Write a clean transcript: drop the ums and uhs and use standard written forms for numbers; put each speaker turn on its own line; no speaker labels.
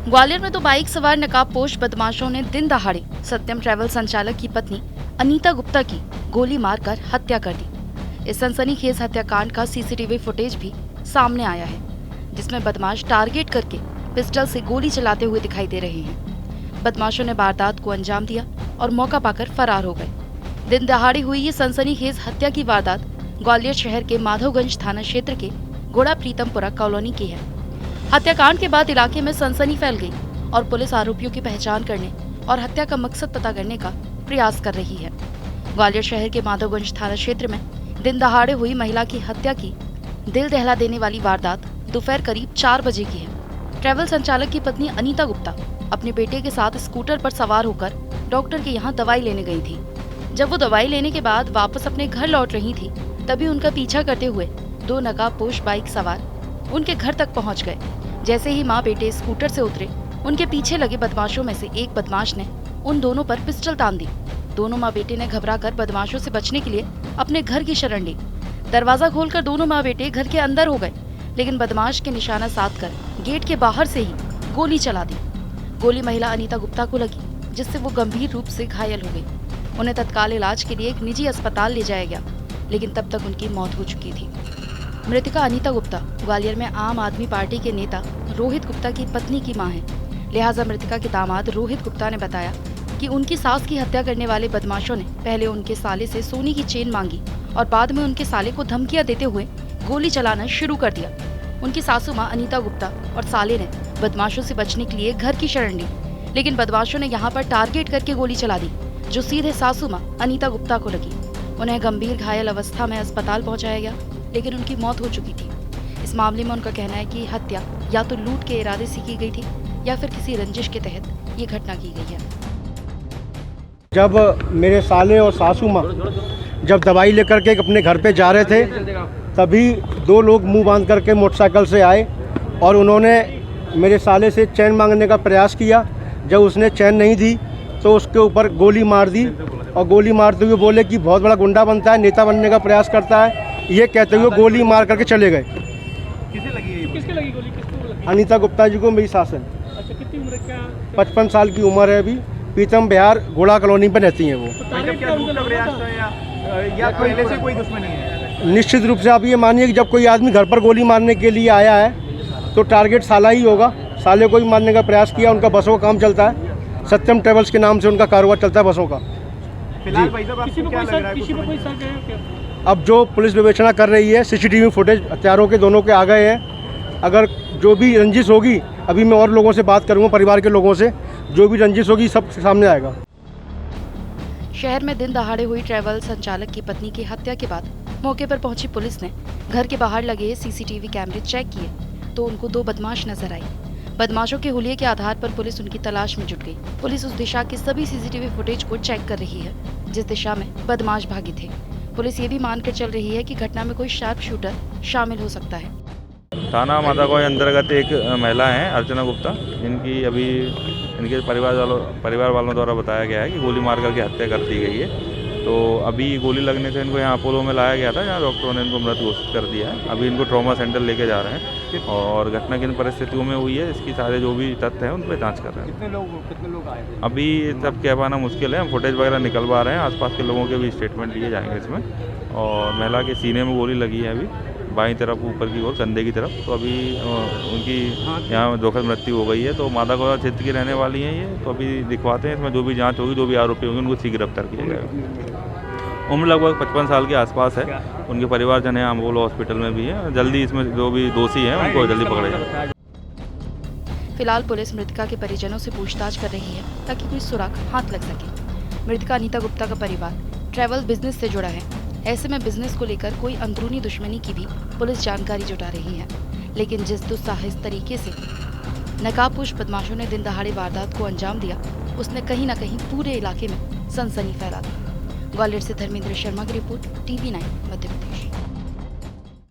ग्वालियर में 2 बाइक सवार नकाबपोश बदमाशों ने दिन दहाड़े सत्यम ट्रैवल संचालक की पत्नी अनीता गुप्ता की गोली मारकर हत्या कर दी। इस सनसनीखेज हत्याकांड का सीसीटीवी फुटेज भी सामने आया है, जिसमें बदमाश टारगेट करके पिस्टल से गोली चलाते हुए दिखाई दे रहे हैं। बदमाशों ने वारदात को अंजाम दिया और मौका पाकर फरार हो गए। दिन दहाड़े हुई ये सनसनीखेज हत्या की वारदात ग्वालियर शहर के माधवगंज थाना क्षेत्र के गोड़ा प्रीतमपुरा कॉलोनी की है। हत्याकांड के बाद इलाके में सनसनी फैल गई और पुलिस आरोपियों की पहचान करने और हत्या का मकसद पता करने का प्रयास कर रही है। ग्वालियर शहर के माधवगंज थाना क्षेत्र में दिन दहाड़े हुई महिला की हत्या की दिल दहला देने वाली वारदात दोपहर करीब 4 बजे की है। ट्रैवल संचालक की पत्नी अनीता गुप्ता अपने बेटे के साथ स्कूटर पर सवार होकर डॉक्टर के यहाँ दवाई लेने गई थी। जब वो दवाई लेने के बाद वापस अपने घर लौट रही थी, तभी उनका पीछा करते हुए 2 नकाबपोश बाइक सवार उनके घर तक पहुंच गए। जैसे ही माँ बेटे स्कूटर से उतरे, उनके पीछे लगे बदमाशों में से एक बदमाश ने उन दोनों पर पिस्टल तान दी। दोनों माँ बेटे ने घबराकर बदमाशों से बचने के लिए अपने घर की शरण ली। दरवाजा खोलकर दोनों माँ बेटे घर के अंदर हो गए, लेकिन बदमाश के निशाना साधकर गेट के बाहर से ही गोली चला दी। गोली महिला अनीता गुप्ता को लगी, जिससे वो गंभीर रूप से घायल हो गई। उन्हें तत्काल इलाज के लिए एक निजी अस्पताल ले जाया गया, लेकिन तब तक उनकी मौत हो चुकी थी। मृतका अनीता गुप्ता ग्वालियर में आम आदमी पार्टी के नेता रोहित गुप्ता की पत्नी की मां है। लिहाजा मृतका के दामाद रोहित गुप्ता ने बताया कि उनकी सास की हत्या करने वाले बदमाशों ने पहले उनके साले से सोने की चेन मांगी और बाद में उनके साले को धमकियां देते हुए गोली चलाना शुरू कर दिया। उनकी सासू मां अनीता गुप्ता और साले ने बदमाशों से बचने के लिए घर की शरण ली, लेकिन बदमाशों ने यहाँ पर टारगेट करके गोली चला दी, जो सीधे सासू मां अनीता गुप्ता को लगी। उन्हें गंभीर घायल अवस्था में अस्पताल पहुंचाया गया, लेकिन उनकी मौत हो चुकी थी। इस मामले में उनका कहना है कि हत्या या तो लूट के इरादे से की गई थी या फिर किसी रंजिश के तहत ये घटना की गई है।
जब मेरे साले और सासू माँ जब दवाई लेकर के अपने घर पे जा रहे थे, तभी 2 लोग मुंह बांध करके मोटरसाइकिल से आए और उन्होंने मेरे साले से चैन मांगने का प्रयास किया। जब उसने चैन नहीं दी तो उसके ऊपर गोली मार दी और गोली मारते हुए बोले कि बहुत बड़ा गुंडा बनता है, नेता बनने का प्रयास करता है। ये कहते हुए गोली मार करके चले गए।
किसे लगी है? किसके लगी गोली? किसको लगी?
अनीता गुप्ता जी को, मेरी सास है।
अच्छा, कितनी उम्र? क्या
55 साल की उम्र है अभी। पीतम बिहार गोड़ा कॉलोनी पर रहती हैं वो।
या पहले से कोई दुश्मनी है?
निश्चित रूप से आप ये मानिए कि जब कोई आदमी घर पर गोली मारने के लिए आया है तो टारगेट साला ही होगा। साले को ही मारने का प्रयास किया। उनका बसों का काम चलता है, सत्यम ट्रेवल्स के नाम से उनका कारोबार चलता है बसों का।
फिलहाल भाई साहब आपको क्या लग रहा है? किसी पे कोई शक है क्या?
अब जो पुलिस विवेचना कर रही है, सीसीटीवी फुटेज हत्यारों के दोनों के आ गए हैं। अगर जो भी रंजिश होगी, अभी मैं और लोगों से बात करूंगा, परिवार के लोगों से, जो भी रंजिश होगी सब सामने आएगा।
शहर में दिन दहाड़े हुई ट्रैवल संचालक की पत्नी की हत्या के बाद मौके पर पहुंची पुलिस ने घर के बाहर लगे सीसीटीवी कैमरे चेक किए तो उनको 2 बदमाश नजर आई। बदमाशों के हुलिये के आधार पर पुलिस उनकी तलाश में जुट गई। पुलिस उस दिशा के सभी सीसीटीवी फुटेज को चेक कर रही है जिस दिशा में बदमाश भागे थे। पुलिस ये भी मानकर चल रही है कि घटना में कोई शार्प शूटर शामिल हो सकता है।
थाना माधवगंज अंतर्गत एक महिला हैं अर्चना गुप्ता, जिनकी अभी इनके परिवार वालों द्वारा बताया गया है कि गोली मार करके हत्या कर दी गई है। तो अभी गोली लगने से इनको यहाँ अपोलो में लाया गया था, जहाँ डॉक्टरों ने इनको मृत घोषित कर दिया है। अभी इनको ट्रॉमा सेंटर लेके जा रहे हैं और घटना किन परिस्थितियों में हुई है इसकी सारे जो भी तथ्य हैं उन पर जाँच कर रहे हैं।
कितने लोग आए थे?
अभी सब कह पाना मुश्किल है। हम फुटेज वगैरह निकलवा रहे हैं, आसपास के लोगों के भी स्टेटमेंट लिए जाएंगे इसमें। और महिला के सीने में गोली लगी है अभी बाईं तरफ ऊपर की ओर कंधे की तरफ। तो अभी उनकी यहाँ दुखद मृत्यु हो गई है। तो माधवगंज क्षेत्र की रहने वाली हैं ये। तो अभी दिखवाते हैं, इसमें जो भी जांच होगी, जो भी आरोपी होंगे उनको शीघ्र गिरफ्तार किया जाएगा। उम्र लगभग 55 साल के आसपास है। उनके परिवारजन यहाँ अपोलो हॉस्पिटल में भी है। जल्दी इसमें जो भी दोषी हैं उनको जल्दी पकड़ा जाएगा।
फिलहाल पुलिस मृतका के परिजनों से पूछताछ कर रही है ताकि कोई सुराग हाथ लग सके। मृतका अनीता गुप्ता का परिवार ट्रैवल बिजनेस से जुड़ा है। ऐसे में बिजनेस को लेकर कोई अंदरूनी दुश्मनी की भी पुलिस जानकारी जुटा रही है, लेकिन जिस दुस्साहस तरीके से नकाबपोश बदमाशों ने दिन दहाड़े वारदात को अंजाम दिया, उसने कहीं न कहीं पूरे इलाके में सनसनी फैला दी। ग्वालियर से धर्मेंद्र शर्मा की रिपोर्ट, TV9 मध्य प्रदेश।